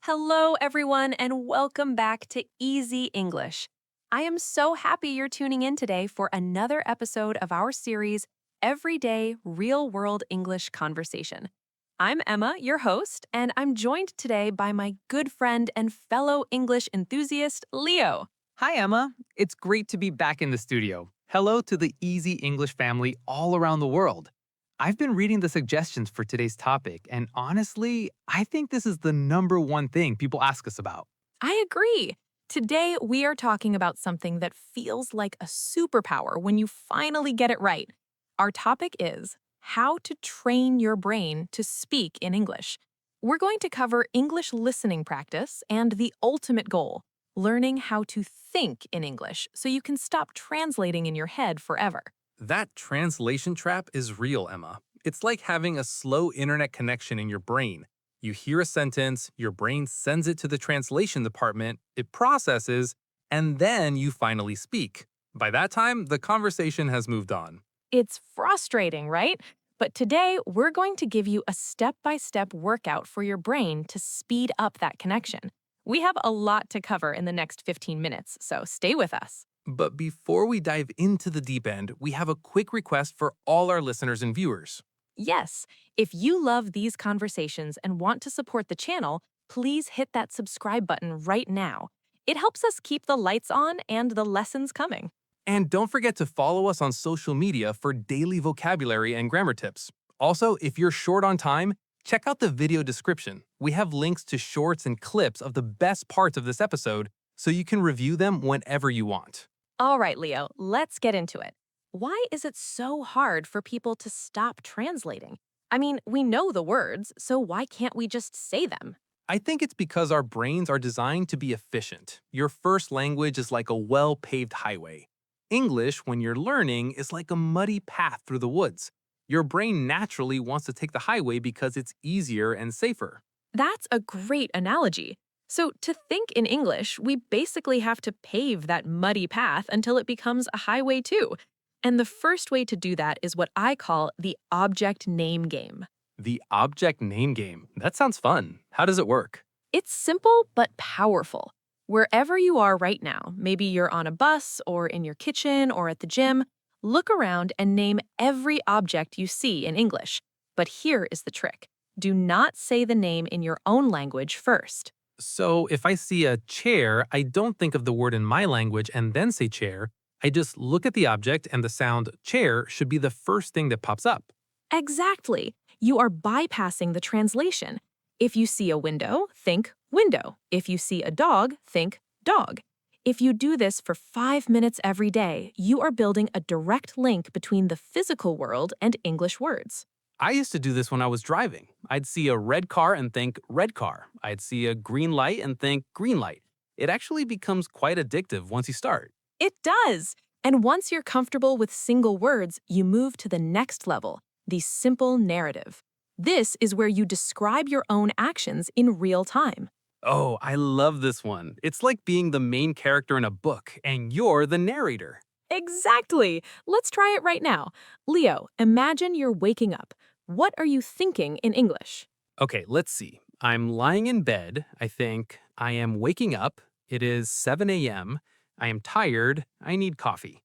Hello, everyone, and welcome back to Easy English. I am so happy you're tuning in today for another episode of our series, Everyday Real World English Conversation. I'm Emma, your host, and I'm joined today by my good friend and fellow English enthusiast, Leo. Hi, Emma. It's great to be back in the studio. Hello to the Easy English family all around the world. I've been reading the suggestions for today's topic, and honestly, I think this is the number one thing people ask us about. I agree. Today, we are talking about something that feels like a superpower when you finally get it right. Our topic is how to train your brain to speak in English. We're going to cover English listening practice and the ultimate goal, learning how to think in English so you can stop translating in your head forever. That translation trap is real, Emma. It's like having a slow internet connection in your brain. You hear a sentence, your brain sends it to the translation department, it processes, and then you finally speak. By that time, the conversation has moved on. It's frustrating, right? But today, we're going to give you a step-by-step workout for your brain to speed up that connection. We have a lot to cover in the next 15 minutes, so stay with us. But before we dive into the deep end, we have a quick request for all our listeners and viewers. Yes, if you love these conversations and want to support the channel, please hit that subscribe button right now. It helps us keep the lights on and the lessons coming. And don't forget to follow us on social media for daily vocabulary and grammar tips. Also, if you're short on time, check out the video description. We have links to shorts and clips of the best parts of this episode so you can review them whenever you want. All right, Leo, let's get into it. Why is it so hard for people to stop translating? I mean, we know the words, so why can't we just say them? I think it's because our brains are designed to be efficient. Your first language is like a well-paved highway. English, when you're learning, is like a muddy path through the woods. Your brain naturally wants to take the highway because it's easier and safer. That's a great analogy. So, to think in English, we basically have to pave that muddy path until it becomes a highway, too. And the first way to do that is what I call the object name game. The object name game. That sounds fun. How does it work? It's simple but powerful. Wherever you are right now, maybe you're on a bus or in your kitchen or at the gym, look around and name every object you see in English. But here is the trick. Do not say the name in your own language first. So if I see a chair, I don't think of the word in my language and then say chair. I just look at the object and the sound chair should be the first thing that pops up. Exactly. You are bypassing the translation. If you see a window, think window. If you see a dog, think dog. If you do this for 5 minutes every day, you are building a direct link between the physical world and English words. I used to do this when I was driving. I'd see a red car and think red car. I'd see a green light and think green light. It actually becomes quite addictive once you start. It does. And once you're comfortable with single words, you move to the next level, the simple narrative. This is where you describe your own actions in real time. Oh, I love this one. It's like being the main character in a book and you're the narrator. Exactly. Let's try it right now. Leo, imagine you're waking up. What are you thinking in English? Okay, let's see. I'm lying in bed. I think I am waking up. It is 7 a.m. I am tired. I need coffee.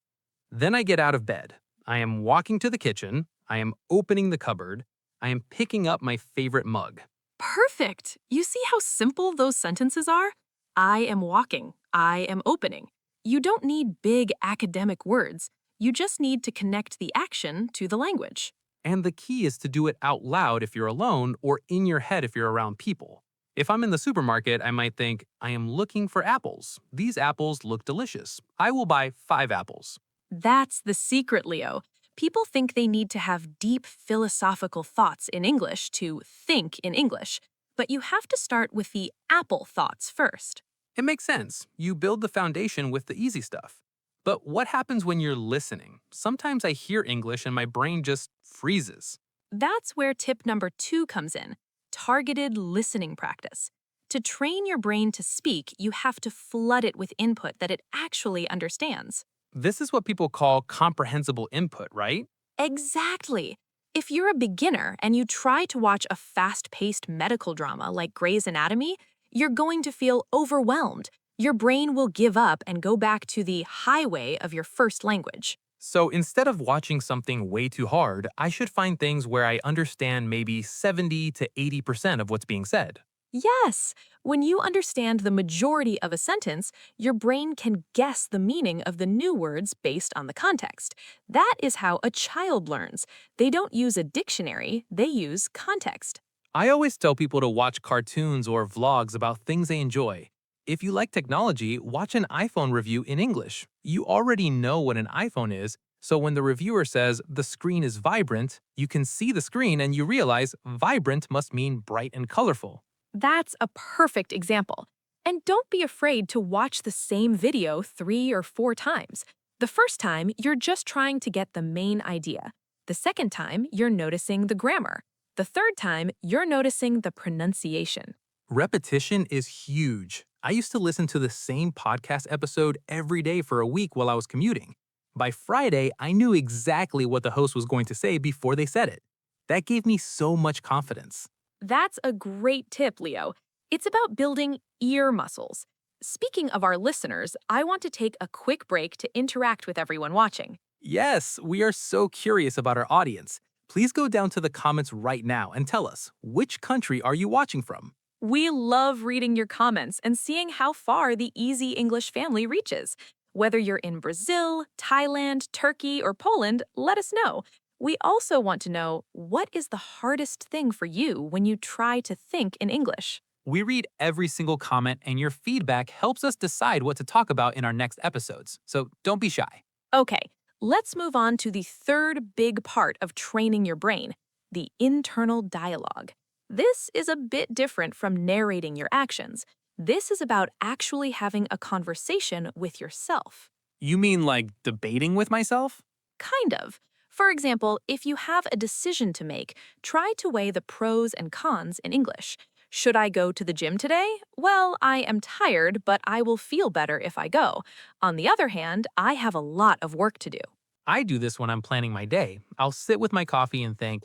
Then I get out of bed. I am walking to the kitchen. I am opening the cupboard. I am picking up my favorite mug. Perfect. You see how simple those sentences are? I am walking. I am opening. You don't need big academic words. You just need to connect the action to the language. And the key is to do it out loud if you're alone or in your head if you're around people. If I'm in the supermarket, I might think, I am looking for apples. These apples look delicious. I will buy 5 apples. That's the secret, Leo. People think they need to have deep philosophical thoughts in English to think in English, but you have to start with the apple thoughts first. It makes sense. You build the foundation with the easy stuff. But what happens when you're listening? Sometimes I hear English and my brain just freezes. That's where tip number 2 comes in, targeted listening practice. To train your brain to speak, you have to flood it with input that it actually understands. This is what people call comprehensible input, right? Exactly. If you're a beginner and you try to watch a fast-paced medical drama like Grey's Anatomy, you're going to feel overwhelmed. Your brain will give up and go back to the highway of your first language. So instead of watching something way too hard, I should find things where I understand maybe 70 to 80% of what's being said. Yes, when you understand the majority of a sentence, your brain can guess the meaning of the new words based on the context. That is how a child learns. They don't use a dictionary, they use context. I always tell people to watch cartoons or vlogs about things they enjoy. If you like technology, watch an iPhone review in English. You already know what an iPhone is, so when the reviewer says the screen is vibrant, you can see the screen and you realize vibrant must mean bright and colorful. That's a perfect example. And don't be afraid to watch the same video 3 or 4 times. The first time, you're just trying to get the main idea. The second time, you're noticing the grammar. The third time, you're noticing the pronunciation. Repetition is huge. I used to listen to the same podcast episode every day for a week while I was commuting. By Friday, I knew exactly what the host was going to say before they said it. That gave me so much confidence. That's a great tip, Leo. It's about building ear muscles. Speaking of our listeners, I want to take a quick break to interact with everyone watching. Yes, we are so curious about our audience. Please go down to the comments right now and tell us, which country are you watching from? We love reading your comments and seeing how far the Easy English family reaches. Whether you're in Brazil, Thailand, Turkey, or Poland, let us know. We also want to know, what is the hardest thing for you when you try to think in English? We read every single comment, and your feedback helps us decide what to talk about in our next episodes, so don't be shy. Okay, let's move on to the third big part of training your brain, the internal dialogue. This is a bit different from narrating your actions. This is about actually having a conversation with yourself. You mean like debating with myself? Kind of. For example, if you have a decision to make, try to weigh the pros and cons in English. Should I go to the gym today? Well, I am tired, but I will feel better if I go. On the other hand, I have a lot of work to do. I do this when I'm planning my day. I'll sit with my coffee and think,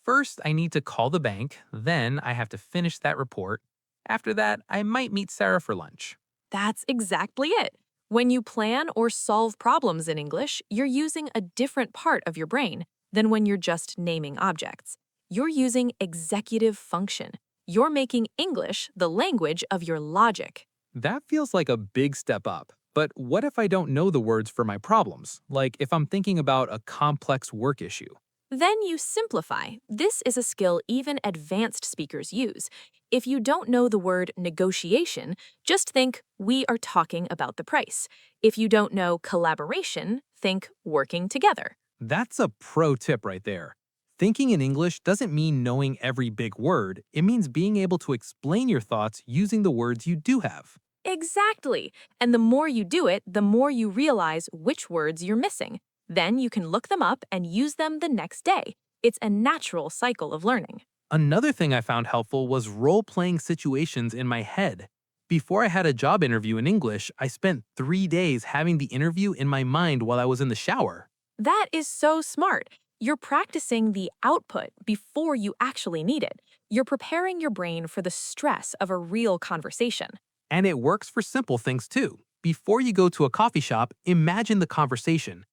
first, I need to call the bank, then I have to finish that report. After that, I might meet Sarah for lunch. That's exactly it. When you plan or solve problems in English, you're using a different part of your brain than when you're just naming objects. You're using executive function. You're making English the language of your logic. That feels like a big step up. But what if I don't know the words for my problems? Like if I'm thinking about a complex work issue? Then you simplify. This is a skill even advanced speakers use. If you don't know the word negotiation, just think, we are talking about the price. If you don't know collaboration, think working together. That's a pro tip right there. Thinking in English doesn't mean knowing every big word. It means being able to explain your thoughts using the words you do have. Exactly. And the more you do it, the more you realize which words you're missing. Then you can look them up and use them the next day. It's a natural cycle of learning. Another thing I found helpful was role-playing situations in my head. Before I had a job interview in English, I spent 3 days having the interview in my mind while I was in the shower. That is so smart. You're practicing the output before you actually need it. You're preparing your brain for the stress of a real conversation. And it works for simple things too. Before you go to a coffee shop, imagine the conversation.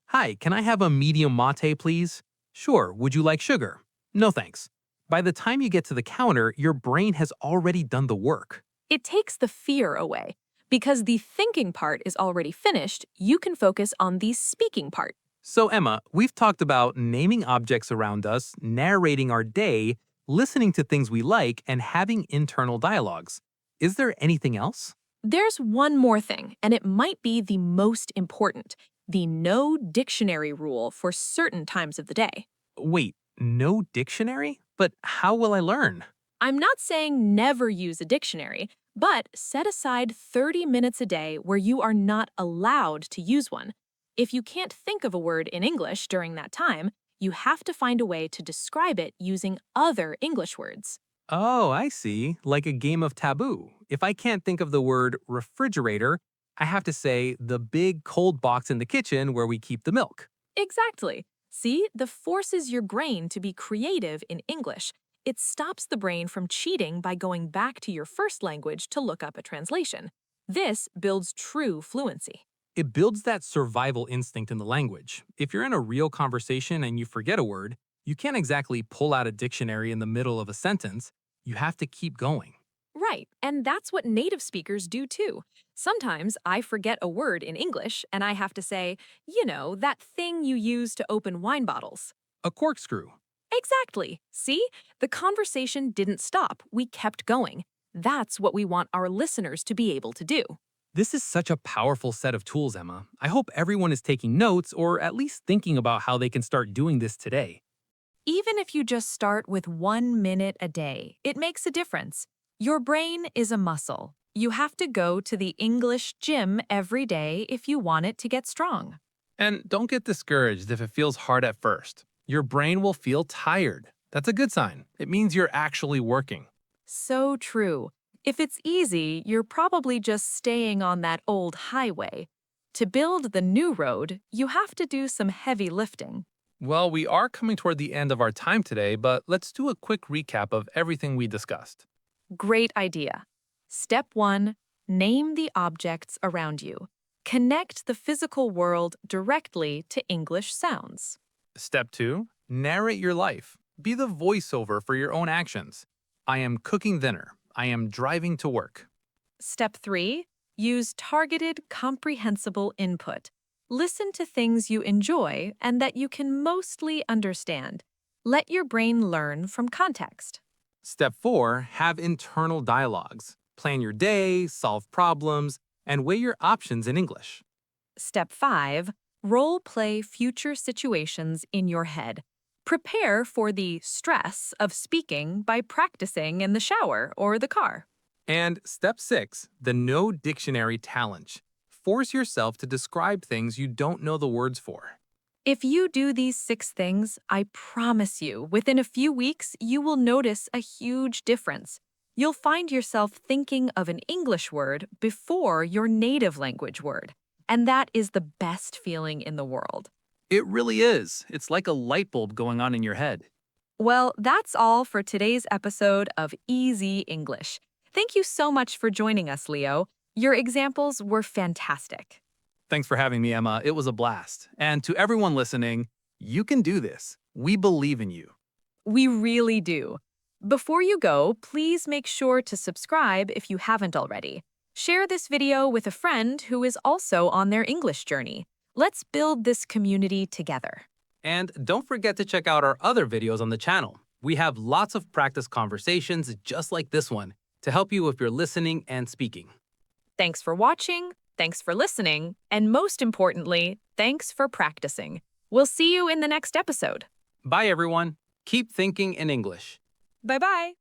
Hi, can I have a medium mate, please? Sure, would you like sugar? No thanks. By the time you get to the counter, your brain has already done the work. It takes the fear away. Because the thinking part is already finished, you can focus on the speaking part. So Emma, we've talked about naming objects around us, narrating our day, listening to things we like, and having internal dialogues. Is there anything else? There's one more thing, and it might be the most important, the no dictionary rule for certain times of the day. Wait, no dictionary? But how will I learn? I'm not saying never use a dictionary, but set aside 30 minutes a day where you are not allowed to use one. If you can't think of a word in English during that time, you have to find a way to describe it using other English words. Oh, I see. Like a game of taboo. If I can't think of the word refrigerator, I have to say the big cold box in the kitchen where we keep the milk. Exactly. See, that forces your brain to be creative in English. It stops the brain from cheating by going back to your first language to look up a translation. This builds true fluency. It builds that survival instinct in the language. If you're in a real conversation and you forget a word, you can't exactly pull out a dictionary in the middle of a sentence. You have to keep going. Right, and that's what native speakers do too. Sometimes I forget a word in English and I have to say, that thing you use to open wine bottles. A corkscrew. Exactly. See? The conversation didn't stop. We kept going. That's what we want our listeners to be able to do. This is such a powerful set of tools, Emma. I hope everyone is taking notes or at least thinking about how they can start doing this today. Even if you just start with 1 minute a day, it makes a difference. Your brain is a muscle. You have to go to the English gym every day if you want it to get strong. And don't get discouraged if it feels hard at first. Your brain will feel tired. That's a good sign. It means you're actually working. So true. If it's easy, you're probably just staying on that old highway. To build the new road, you have to do some heavy lifting. Well, we are coming toward the end of our time today, but let's do a quick recap of everything we discussed. Great idea. Step 1, name the objects around you. Connect the physical world directly to English sounds. Step 2, narrate your life. Be the voiceover for your own actions. I am cooking dinner. I am driving to work. Step 3, use targeted, comprehensible input. Listen to things you enjoy and that you can mostly understand. Let your brain learn from context. Step 4, have internal dialogues. Plan your day, solve problems, and weigh your options in English. Step 5, role play future situations in your head. Prepare for the stress of speaking by practicing in the shower or the car. And step 6, the no dictionary challenge. Force yourself to describe things you don't know the words for. If you do these 6 things, I promise you, within a few weeks, you will notice a huge difference. You'll find yourself thinking of an English word before your native language word. And that is the best feeling in the world. It really is. It's like a light bulb going on in your head. Well, that's all for today's episode of Easy English. Thank you so much for joining us, Leo. Your examples were fantastic. Thanks for having me, Emma. It was a blast. And to everyone listening, you can do this. We believe in you. We really do. Before you go, please make sure to subscribe if you haven't already. Share this video with a friend who is also on their English journey. Let's build this community together. And don't forget to check out our other videos on the channel. We have lots of practice conversations just like this one to help you with your listening and speaking. Thanks for watching, thanks for listening, and most importantly, thanks for practicing. We'll see you in the next episode. Bye, everyone. Keep thinking in English. Bye-bye.